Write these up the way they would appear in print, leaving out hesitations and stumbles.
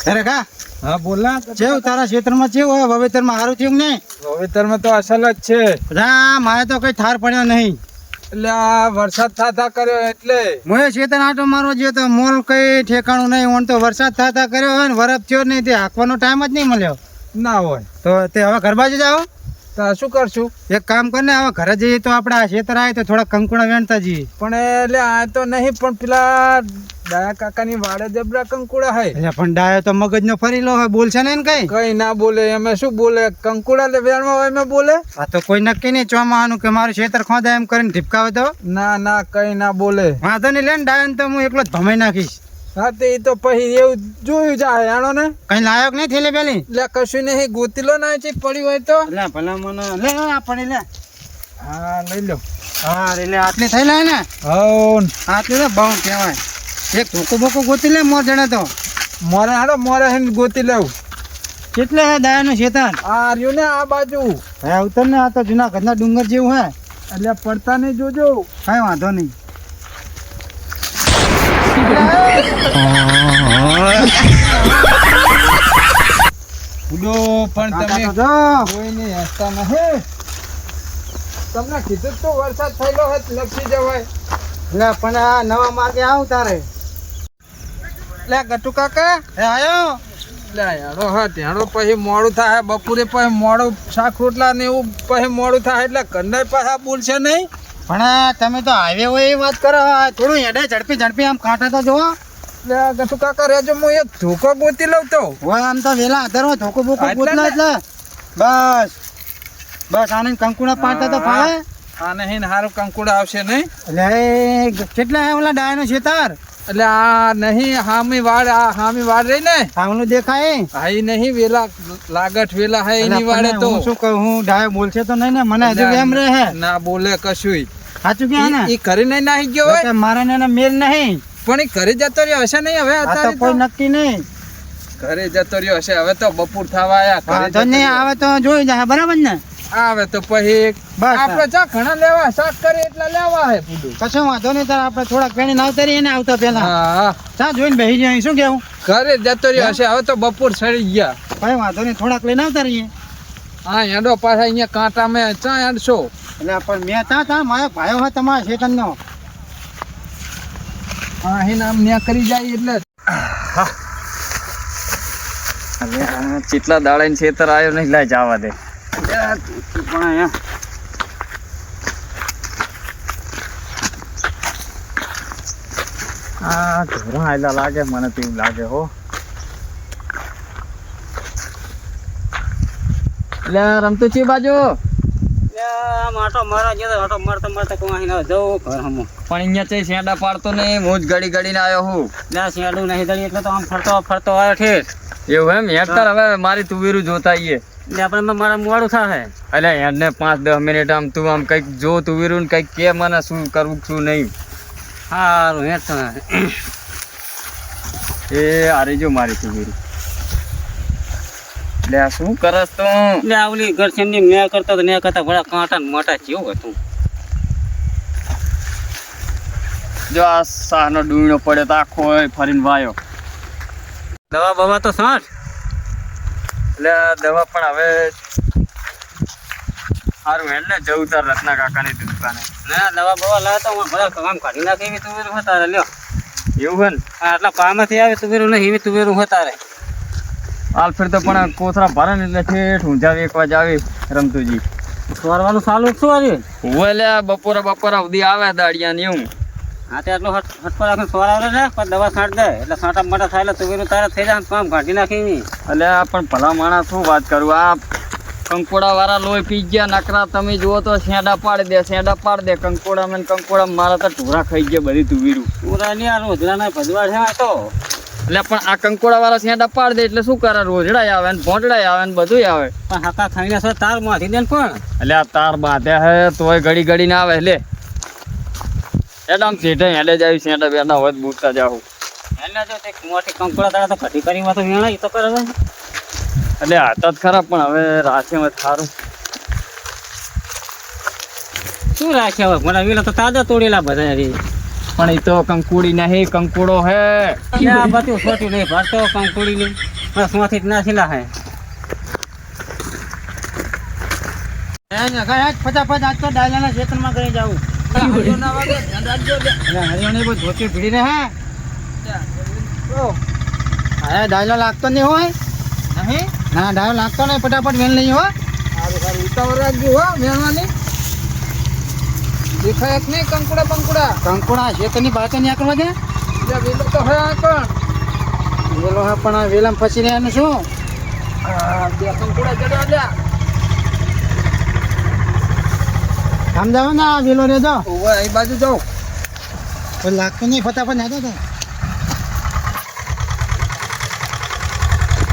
અરે કા હા બોલના કેવું તારા ક્ષેત્રમાં કેવું હોય વાવેતરમાં સારું થયું કે નહીં? વાવેતરમાં તો અસલ જ છે. બધા મારે તો કઈ થાર પડ્યો નહીં. એટલે આ વરસાદ થાતા કર્યો એટલે મોએ ચેતન આટો મારો જે તો મોલ કઈ ઠેકાણું નહીં. ઓન તો વરસાદ થાતા કર્યો હોય ને વરફ થયો નહીં તે હાંકવાનો ટાઈમ જ નહીં મળ્યો. ના હોય તો તે હવે ઘર બાજુ જાઓ. તો શું કરશું? એક કામ કર ને હવે ઘરે જઈએ તો આપણે આ ખેતર આવે તો થોડા કંકુડા વેણતા જઈએ. પણ એટલે આ તો નહીં, પણ પેલા ડાયા કાકાની વાડે જબરા કંકુડા હે. એટલે પણ ડાયો તો મગજનો ફરીલો હોય, બોલશે ને કઈ કઈ ના બોલે. એમે શું બોલે? કંકુડા લે વેણમાં હોય એમે બોલે. આ તો કોઈ નક્કી નહીં ચોમાનું કે મારું ખેતર ખોદા એમ કરીને ઢીપકાવે તો ના ના કઈ ના બોલે. વાંધો નહીં લે ને ડાયો તો હું એકલો જ ભમાઈ નાખીશ. હા તે તો પછી એવું જોયું જાય આનો ને. કઈ લાયક નહીં થેલી પેલી એટલે કશું નહીં, ગોતીલો ના છે પડી હોય તો. લે ભલા મને લે આપણે લે. હા લઈ લો. હા એટલે આટલી થઈ લે ને. હવ આટલી તો બહુ કહેવાય. એક ધોકો બોકો ગોતી લે મોર જણે તો. મોરે હાડો મોરે હેન ગોતી લેવું. કેટલે હે દાયાનું ખેતર? આ રહ્યું ને આ બાજુ. હે ઉતર ને, આ તો જુનાગઢના ડુંગર જેવું હે. એટલે પડતા નહીં જોજો. કઈ વાંધો નહીં. ઉડો પણ તમે જો કોઈને હસતા નહીં. તમને કીધું તો વરસાદ થયેલો હોય તો લપસી જવાય. લે પણ આ નવા માર્ગે આવ તારે. લે ગટુ કાકા હે આયો. લે યાડો હા ત્યાંડો પછી મોડું થાય, બપોરે પછી મોડું શાક રોટલા ને એવું પછી મોડું થાય એટલે ઘરના પાછા બોલશે નહીં. પણ તમે તો હાઈવે હોય એ વાત કરો. થોડું હેડે ઝડપી આમ કાંટા તો જોવો. લે ગટુ કાકા રહેજો, હું એક ધોકો ગોતી લઉં તો. હોય આમ તો વેલા આધાર ધોકો બોકો એટલે ગોતલા એટલે બસ આને કંકુડા પાડતા તો ફાવે. હા નહીં હારું કંકુડા આવશે નહીં. એટલે કેટલા હે ઓલા ડાયનો ખેતર? એટલે આ નહીં હામી વાડ, આ હામી વાડ રહી ને સામનું દેખાય. હા ઈ નહીં વેલા લાગઠ વેલા હે એની વાડે તો. હું શું કહું, હું ડાયો બોલશે તો નહીં ને? મને હજુ એમ રહે. ના બોલે કશું. સાચું કે ને ઈ ઘરે નહીં નાહી ગયો હોય. મારે ને મેલ નહીં. પણ ઈ ઘરે જતો રહ્યો હશે નહીં હવે આ તો અત્યારે કોઈ તો. નક્કી નહીં. ઘરે જતો રહ્યો હશે હવે તો બપોર થવા આયા. ઘરે વાંધો જતો નહીં, રહ્યો. આવે તો જોઈ જાય બરાબર ને. આવે તો પછી બસ આપણે ચા ઘણા લેવા શાક કરે એટલા લેવા હે પૂડું. કશો વાંધો નહીં. તારે આપણે થોડાક પેણી આવતા રહીએ ને આવતા પેલા. હા ચા જોઈને બેસી જાય. શું કેવું? ઘરે જતો રહ્યો હશે હવે તો બપોર સડી ગયા. કઈ વાંધો નહીં, થોડાક લઈને આવતા રહીએ. હા હેડો પાછા અહીંયા કાંટા મેં ચા હેડશો. એટલે પણ મેં તા મારો ભાઈઓ હોય તમારા શેતનનો. હા અહીં નામ ન્યા કરી જાય એટલે કેટલા દાડા છેતર આવ્યો નહીં. લાય જવા દે. પણ અહીંયા આ ધોરણ આયલા લાગે મને તો એવું લાગે હો. એટલે રમતું છે બાજુ માટો મારા જે આટો મારતા કોઈ અહીં જવું ઘર હમો. પણ અહીંયા ચઈ શેંડા પાડતો નહીં. હું જ ગડી ગડીને આવ્યો હું. ના શેડું નહીં દળી એટલે તો આમ ફરતો આવ્યો ઠેઠ. એવું એમ હેઠતા હવે મારી તુવેરું જોતા આવીએ. એટલે આપણે મારા મોડું થાય. એટલે હેડને 5-10 મિનિટ આમ તું આમ કંઈક જો તુવેરું ને કંઈક કે મને શું કરવું શું નહીં. સારું હેઠ એ હારી જો મારી તુવેરું. એટલે આ શું કરસ તું? એટલે આવલી ઘરસેમની મેં કરતો તો ને કરતા ભલા કાંટા ને મોટા જેવું હતું. જો આ સાહનો ડુંગળો પડ્યો તો આખો ફરીને વાયો. દવા બવા તો સાઠ. એટલે દવા પણ હવે સારું હેડ ને જવું તાર રત્ના કાકાની દુકાને. ના દવા બવા લાવતો હું ભલા કામ કાઢી નાખે એવી તુવેરું હતા રે લ્યો. એવું હે ને? આટલા પામાંથી આવે તુવેરું નહીં એવી તુવેરું હતા રે. હાલ ફેર તો પણ કોથરા ભરે ને એટલે ઠેઠ ઊંઝાવી 1 વાગે આવી રમતુજી. સોરવાનું ચાલુ શું આવ્યું? હું એટલે બપોરા સુધી આવે દાડિયા ને એવું. હા તે આટલો હટકો રાખીને સોરાવે ને પણ દવા છાંટ દે એટલે છાંટા મોટા થાય એટલે તુવેરું તારે થઈ જાય કામ કાઢી નાખી નહીં. એટલે આ પણ ભલા માણસ શું વાત કરું. આ કંકોડા વાળા લોહી પી ગયા નકરા. તમે જુઓ તો શેંડા પાડી દે કંકોડા માં મારા તો ઢોરા ખાઈ ગયા બધી તુવીરું. પૂરા નહીં આ રોજડાના ભજવાડ છે તો. એટલે પણ આ કંકોડા વાળા શેંડા પાડી દે એટલે શું કરે? રોજડાય આવે ને ભોંડડાય આવે ને બધું આવે. પણ હાકા ખાઈને સર તાર માંથી દે ને પણ. એટલે આ તાર બાંધ્યા હે તોય ઘડી ને આવે. એટલે આમ સીધે હેડે જ આવી શેંડા બેડા હોય બૂટતા જાવ. એને જો તે મોટી કંકોડા તારા તો ઘટી કરી તો વેણા એ તો કરે છે. એટલે હતા જ ખરા પણ હવે રાશિમાં સારું શું રાખ્યા હોય મને વેલા તો તાજા તોડેલા બધા રે. પણ એ તો કંકુડી નહીં, કંકુડો હે. આ બધું ખોટું નહીં ભરતો કંકુડીનું બસ માંથી જ નાખેલા હે ફટાફટ આજ તો ડાયલાના ખેતરમાં ગઈ જાઉં. હજુ ના વાગે, ધ્યાન રાખજો લે. હરિયાણી બહુ ધોતી ભીડી રહે. હા ડાયલો લાગતો નહીં હોય. નહીં? ના ડાયલો લાગતો નહીં, ફટાફટ વેન લઈ હો. સારું સારું ઉતાવળ રાખજો હો મેળવાની. દેખાય જ નહીં કંકુડા બંકુડા. કંકુડા ખેતરની બાતો નહીં આકડવા દે. બીજા વેલો તો હે આ પણ. વેલો હા પણ વેલામ ફસી રહ્યા શું? બે કંકુડા જડ્યા લ્યા. આમ જાવ ને આ વેલો રે જાઓ. ઓવે એ બાજુ જાઓ. કોઈ લાગતો નહીં, ફટાફટ નાખો તો.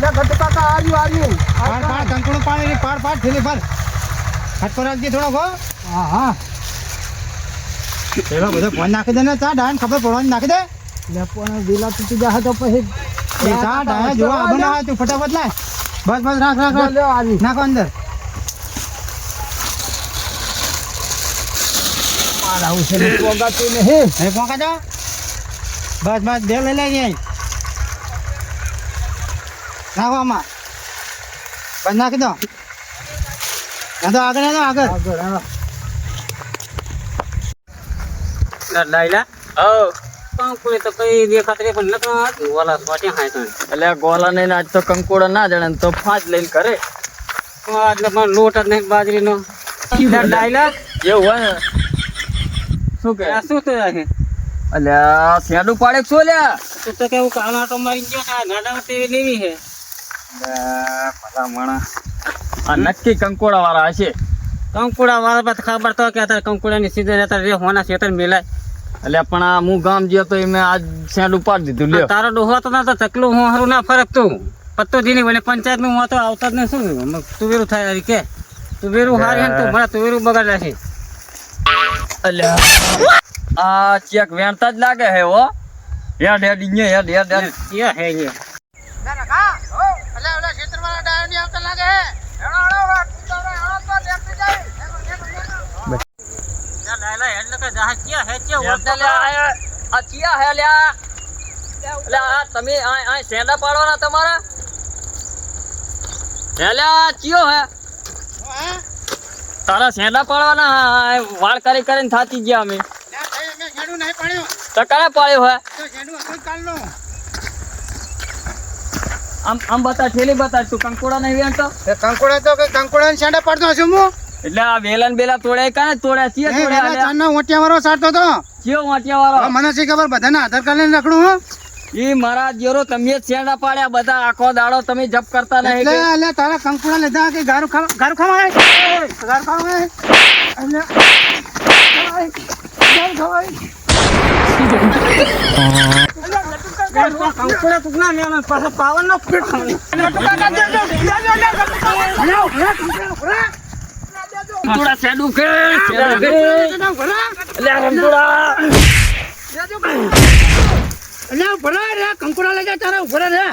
લે ગટુ કાકા આર્યું. પાડ પાડ કંકુડો પાડ રે, પાડ પાડ થેલી પર. હાથ પર રાખજે થોડો ગો. હા હા. પેલો બધો ફોન નાખી દે ને, ચા ડાયન ખબર પડવાની નાખી દે. લે પણ વેલા તૂટી જાય તો પછી એ ચા ડાયા જોવા આગળ ના આવે તું ફટાફટ લાય. બસ બસ રાખ રાખ રાખ. લે આર્યું. નાખો અંદર. મારા ઉસે પોગાતું નહીં. એ પોકા દો. બસ બસ બે લઈ લઈ જાય. નાખો આમાં. બસ નાખી દો. ના તો આગળ ના આગળ. આગળ હાલો. ડાયલા ઓ કંકુડી તો કઈ દેખાત રે પણ નતો વાલા સ્વાટી હાય તો એટલે ગોલા ને આજ તો કંકુડો ના જણે ને તો 5 લઈને કરે. એટલે પણ લોટ જ નહીં બાજરીનો ડાયલા એવું હોય ને. શું કે આ શું તો છે અલ્યા શેડું પાડે કે શું લ્યા? તું તો કેવું કાળા તો મારી ગયો આ નાડા તેવી લેવી છે ભલા માણા આ નક્કી કંકોડા વાળા હશે. કંકુડા વાળા પાસે ખબર તો કે અત્યારે કંકુડાની સીઝન અત્યારે રે હોના ખેતર મેલાય એટલે પણ આ હું ગામ ગયો તો મેં આજ શેડું પાડી દીધું લ્યો. તારો ડોહો તો ના તો ચકલું હું હારું ના ફરક તું પત્તો જીની વને પંચાયત નું હું તો આવતા જ નહીં શું તુવેરું થાય હરી કે તુવેરું હારી હે ને તું મને તુવેરું બગાડ છે અલ્યા આ ચેક વેણતા જ લાગે હે હો. હેડ હેડ ઇnye હેડ હેડ હેડ. યા હે યે ડાયલા હેડ લકા જહાજ ક્યાં હે હેડ લ્યા આ ચિયા હે લ્યા. એટલે આ તમે આ શેડા પાડવાના તમારા? હે લ્યા ચિયો હે? તારા શેડા પાડવાના હા, વાળ કરી કરીને થાકી ગયા અમે. તો કને પાડ્યો હે? આમ બતા ઠેલી બતા તું કંકોડા નહીં વેણતો. કંકોડા તો કંકોડા ને છાંડા પાડતો હશું હું. એટલે આ વેલા ને બેલા તોડ્યા કાને તોડ્યા ચિયા તોડ્યા લ્યા? ચાંદનો ઓટિયા વાળો સાટતો તો. ચિયો વાટિયા વાળો? મને શી ખબર, બધાના આધાર કાર્ડ લઈને રખડું હું. ઈ મારા જેરો તમે જ શેડા પાડ્યા બધા આખો દાડો તમે જપ કરતા નહીં એટલે કે? એટલે તારા કંકુડા લીધા કે ગારું ખવાય ગારું ખવાય એટલે કંકુડા કુકના મેં પાછો પાવર નો કંકોડા શેડું કે શેડું કે એટલે આ કંકોડા કંકુડા લઈ જાય તારા ઉભરા રે.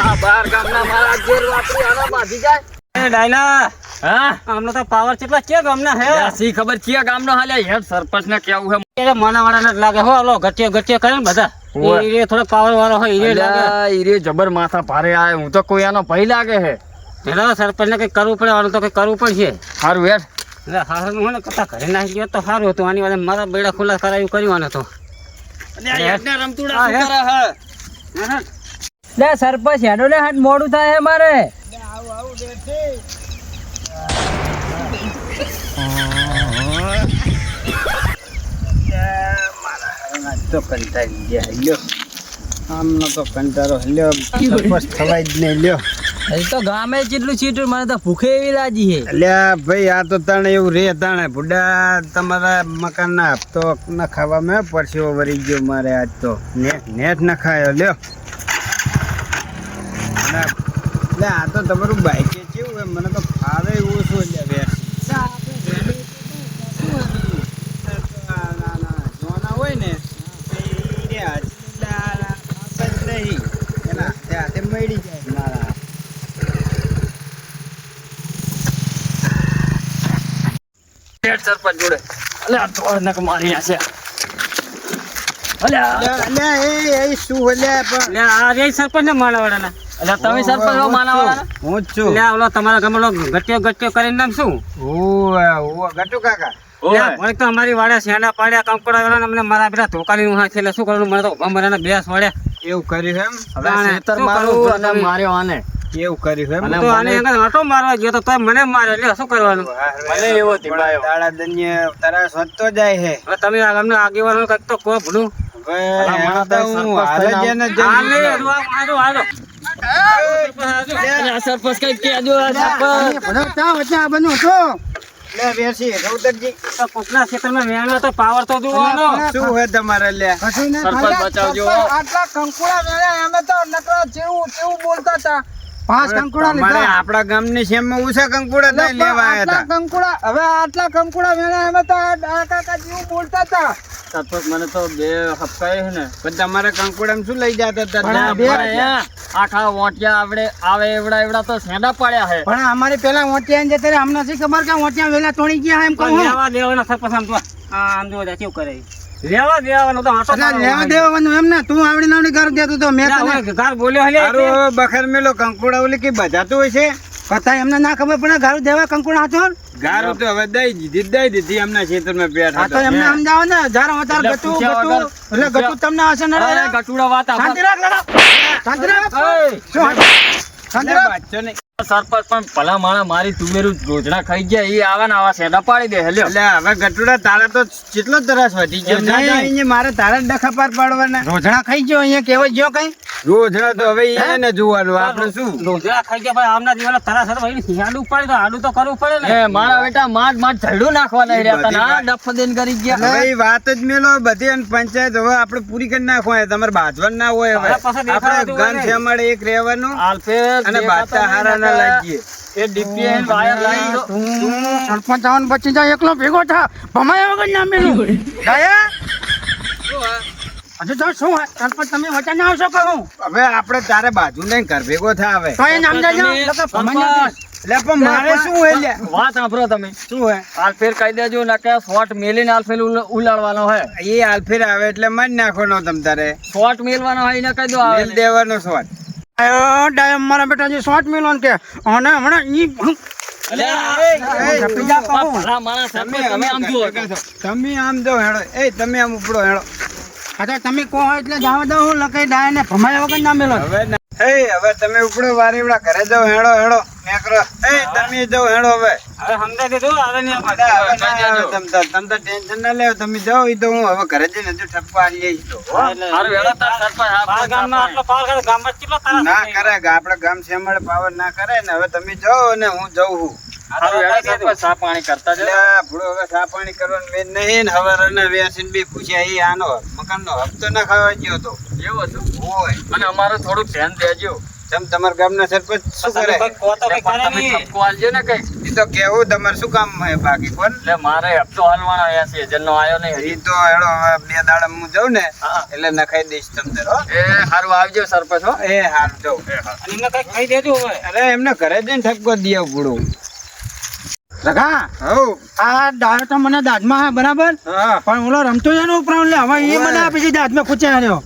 આ બાર ગામના મારા જેર વાપરી આના બાંધી જાય. ડાયલા હા આમનો તો પાવર કેટલા કે ગામના હે સી ખબર છે ગામનો હાલ્યા હેડ સરપંચ ને કેવું હે? એ માનાવાળા ને લાગે હો લો ગટિયા કરે ને બધા ઓવે. એ થોડો પાવર વાળો હોય એ લાગે અલ્યા, ઈ રે જબર માથા ભારે આય. હું તો કોઈ આનો ભય લાગે હે. પેલા સરપંચ ને કઈ કરવું પડે આનું તો કઈ કરવું પડશે હારું હેડ. એટલે હારું હું ને કતા ઘરે નાખી ગયો તો સારું હતું આની વાળા મારા બેડા ખુલ્લા કરાયું કર્યું તો રમતુડા શું કરે હે? લે સરપંચ હેડો લે હાટ મોડું થાય હે મારે. તો કંટાળી ગયા લ્યો, આમનો તો કંટાળો લ્યો, સરપંચ થવાય જ નહીં લ્યો. હજી તો ગામે જેટલું છીટું મને તો ભૂખે એવી લાગી છે. અલ્યા ભાઈ આ તો તાણે એવું રે તાણે બુડા તમારા મકાનના હપ્તો ન ખાવામાં પરસેવો વળી ગયો મારે આજ તો નેટ ન ખાયો લ્યો. અને એટલે આ તો તમારું બાઈક કેવું હોય મને તો ફાવે એવું શું લ્યા જોના હોય ને નહીં એના હાથે મળી જાય મારા. હેડ સરપંચ જોડે. અલે આ તો નક મારી આ છે અલે એ શું અલ્યા પણ એટલે આ રે સરપંચ ને માણાવાળાના અલે તમે સરપંચ હો માનાવાળા હું જ છું એટલે ઓલો તમારા ગામનો ગટ્યો કરીને નામ શું ઓવે ગટુ કાકા મને તો અમારી વાડે શેડા પાડ્યા કંકોડા વાળા અમને મારા પેલા ધોકાની હા છે એટલે શું કરવાનું મને તો ઉભા મરાના બેસ વાળ્યા એવું કર્યું એમ હવે તાણે ખેતર શું મારું કરવું અને તમે? માર્યો આને એવું કર્યું એમ અને તો આને આગળ આંટો મારવા ગયો તો તોય મને મારે એટલે શું કરવાનું મને એવો તીબાયો. દાડા દન્ય તારા વધતો જાય છે હવે તમે અમને આગેવાનો કંઈક તો કહો ભૂલું હવે મને તો હું સરપંચ હાલ જ એને જેમ હાલે, હાલો, હાલો. અલે આ સરપંચ કઈ કહેજો આ સરપંચ લે બેસી રૌતરજી તો કોકના ખેતરમાં વેણવા તો પાવર તો જોવાનો શું હે તમારે લે સરપંચ બચાવજો આટલા કંકુડા વેણ્યા અમે તો નકરા જેવું બોલતા હતા. 5 કંકુડા તમારે લીધા. આપણા ગામની શેમમાં ઓછા કંકુડા થાય લેવા આયા હતા આટલા કંકુડા વેણ્યા અમે તો આ કાકા જેવું બોલતા હતા. સરપંચ મને તો બે હપકાય છે ને પણ તમારે કંકુડામાં શું લઈ જતા હતા પણ આ ત્યાં બે ભરાયા? આખા વોટિયા આવડે આવે એવડા તો સેંડા પાડ્યા છે પણ અમારે પેલા ઓટિયા જતા રહ્યા અમને શી ખબર કે ઓટિયા વેલા તોડી ગયા એમ કહું લેવા દેવાના સરપંચ આમ તો આમ જો કેવું કરે લેવા દેવાનો તો આંટો એટલે લેવા દેવાનું એમ ને તું આવડી નાવડી ઘર દેતો તો મેં તને ઘર બોલ્યો હલે હારું હવે બખર મેલો કંકુડા ઓલી કે બધાતું હોય છે કથા એમને ના ખબર પડે ઘર દેવા કંકુડા હતો ગારું તો હવે દઈ દીધી એમના ખેતરમાં પેટ આ તો એમને સમજાવો ને જાર વધાર એટલે ગતું પૂછ્યા ગતું વગર. એટલે ગતું તમને હશે ને અરે ગટુડા વાત શાંતિ રાખ લડા શાંતિ રાખ શું શાંતિ એટલે રાખ બાચો નહીં. સરપંચ પણ ભલા માણા મારી તુવેરું રોજના ખાઈ ગયા એ આવા ને આવા સેંડા પાડી દે હેલ્યો એટલે હવે ગટુડા તારા તો કેટલો તરસ વધી ગયો એમ નહીં. અહીંયા મારે તારા જ ડખા પાર પાડવાના રોજણા ખાઈ ગયો અહીંયા કહેવાય ગયો કઈ રોજ તો હવે એને જોવાનું આપણે શું રોજડા ખાઈ ગયા ભાઈ આમના દિવસ તારા સર ભાઈ હાડું પડે તો હાડું તો કરવું પડે ને એ મારા બેટા માટ ઝડું નાખવા નહીં રહેતા ને આ ડફ દેન કરી ગયા હવે ઈ વાત જ મેલો બધી અને પંચાયત હવે આપણે પૂરી કરી નાખવા તમારે બાજવાનું ના હોય હવે હવે પાછા દેખાડવા આપણે જેવું ગન હોય છે અમારે એક રહેવાનું આલ્ફેર અને બાદશાહ હારા ના લાગીએ એ ડીપીએન વાયર લાઈન તો સરપંચ આવવાનું બચી જાય એકલો ભેગો થા ભમાયા વગર ના મેલું દયા હજુ તો શું સરપંચ તમે વચન ના આવશો કહું હવે આપણે તારે બાજુ નહીં ઘર ભેગો થા હવે તો એ નામ જાજો લોકો ભમાયા એટલે પણ મારે શું હોય લે વાત સાંભળો તમે શું હોય આલ્ફેર કહી દેજો ને કે શોર્ટ મેલીને આલ્ફેર ઉલાડવાનો હોય એ આલફેર આવે એટલે મારી નાખવાનો તમ તારે શોર્ટ મેલવાનો હોય એને કહી દો આવે મેલ દેવાનો સ્વાદ આયો ડાયમ મારા બેટા જે શોર્ટ મિલન કે અને હમણાં ઈ બીજા કહું ભલા માણસ સરપંચ તમે આમ જુઓ છો. તમે આમ જો હેડો એ તમે આમ ઉપડો હેડો અચ્છા તમે કહો એટલે જાવ દો હું લખાઈ ડાય ને ભમાયા વગર ના મેલો હવે હવે તમે ઉપડો વારીવડા ઘરે જાઓ હેડો હેડો નેકરો તમે જાઓ હેડો હવે હવે સમજાઈ દીધું હવે નહીં હવે ના આવે તમ તો ટેન્શન ના લેવો તમે જાઓ ઈ તો હું હવે ઘરે જઈને હજુ ઠપકો આલી આવીશ તો હારું હેડો તાર સરપંચ આ બાર ગામમાં આટલો પાવર કરે ગામમાં કેટલો તારા ના કરે આપણે ગામ શેમળ પાવર ના કરે ને હવે તમે જાઓ ને હું જાઉં છું હારું હેડો સરપંચ ચા પાણી કરતા એટલે જજો. આ ભૂડો હવે ચા પાણી કરવાનું મેં નહીં ને હવારના વેસીને બી પૂછ્યા ઈ આનો મકાનનો હપ્તો ના ખાવા ગયો તો એવું હતું હોય અને અમારું થોડુંક ધ્યાન દેજો તમ તમારા ગામના સરપંચ શું કરે કોઈ કહો તો કંઈ કરે તમે નહીં. ઠપકો આલજો ને કઈ ઈ તો કેવું તમારે શું કામ હે બાકી કોણ એટલે મારે હપ્તો હાલવાનો 80,000 નો આયો નહીં ઈ હજી. તો હેડો હવે 2 દાડા હું જાઉં ને હા. એટલે નખાઈ દઈશ તમને હો એ હારું આવજો સરપંચ હો એ હાર જાઉં અને એમને કંઈક કહી દેજો હવે અરે એમને ઘરે જઈને ઠપકો દે ભૂડો રઘા હવ આ ડાયો તો મને દાદમાં હે બરાબર હા પણ ઓલો રમતો એનો ઉપરાંત લે હવે એ મને આપી છે દાદમાં પૂછ્યા રહ્યો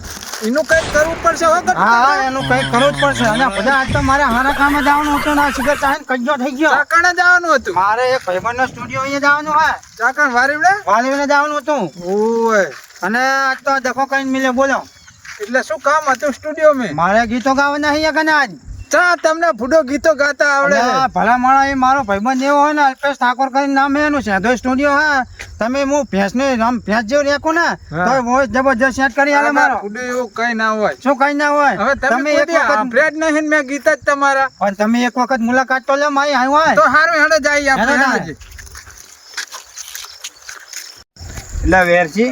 એનું કઈક કરવું પડશે હો ગટુ. હા એનું કઈ કરવું જ પડશે અને બધા આજ તો મારે હારા કામે જવાનું હતું ને આ સિગર ચાહીને કજ્જો થઈ ગયો ચાકણે જવાનું હતું મારે એક ભાઈબંધનો સ્ટુડિયો અહીંયા જવાનું હે ચાકણ વારીવડે વાલીને જવાનું હતું ઓય અને આજ તો દેખો કઈ મિલે બોલો એટલે શું કામ હતું સ્ટુડિયો મેં મારે ગીતો ગાવાના અહીંયા કને આજ ચા તમને ફૂડો ગીતો ગાતા આવડે અને આ ભલા માણસ એ મારો ભાઈબંધ એવો હોય ને અલ્પેશ ઠાકોર કરીને નામ હે એનું સેધો સ્ટુડિયો હે તમે હું ભેંસને આમ ભેંસ જેવું રેખું ને હા. તો વોઇસ જબરજસ્ત સેટ કરી આલે મારો ફૂડો એવું કઈ ના હોય શું કઈ ના હોય હવે તમે એક કોઈ દી વખત સાંભળ્યા જ નહીં ને મેં ગીત જ તમારા પણ તમે એક વખત મુલાકાત તો લો મારી હાઈ હોય તો હારું હેડો જાય આપણે હેડો હેડો જાય. જી. એટલે વેરસી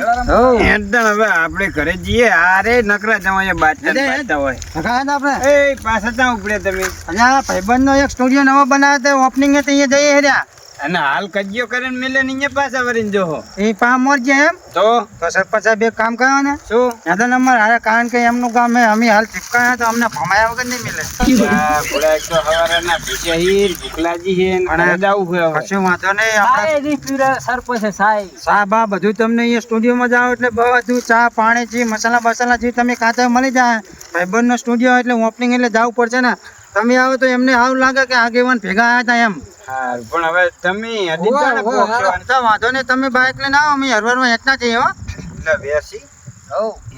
હેડતા હવે આપણે ઘરે જઈએ આરે નકરા જવા બાટતા અરે, બાટતા હોય રખાયા તા આપણે એ પાછા ત્યાં ઉપડે તમે અને આ ભાઈબંધનો એક સ્ટુડિયો નવો બનાવ્યો તો ઓપનિંગ હતી અહીંયા જઈએ હેર્યા અને હાલ કજિયો કરીને મિલે ને અહીંયા પાછા વરીને જોહો એ પા મોર છે એમ તો તો સરપંચ સાહેબ એક કામ કર્યો ને શું યાદો નંબર હારે કારણ કે એમનું ગામ અમે હાલ ચીપકાયા તો અમને ભમાયા વગર નહીં મિલે આ ભોળા એક તો હવારના ભીખ્યા હી, ભૂખલાજી હે ને પણ ઘરે જાવું છે હવે. કશું વાંધો નહીં આપણે સાહેબ ઈ પીરે સરપંચ છે, સાહેબ. ચા બા બધું તમને અહીંયા સ્ટુડિયોમાં જાઓ એટલે બધું ચા પાણી જે મસાલા બસાલા જે તમે ખાતા હોય મળી જાય ભાઈબંધનો સ્ટુડિયો એટલે ઓપનિંગ એટલે જવું પડશે ને તમે આવો તો એમને આવું લાગે કે આગેવાન ભેગા આવ્યા હતા એમ હારું, પણ હવે તમે હજી હોવે, જાણે હોવે, પહોંચ્યો ને. તો વાંધો નહીં તમે બાઇક લઈને આવો અમે હરવારમાં હેઠના જઈએ હો એટલે બેસી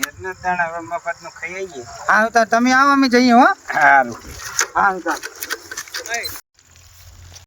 એટલા જ દાણા હવે મફતનું ખાઈ આવીએ. હા તો તમે આવો અમે જઈએ હો હારું. હા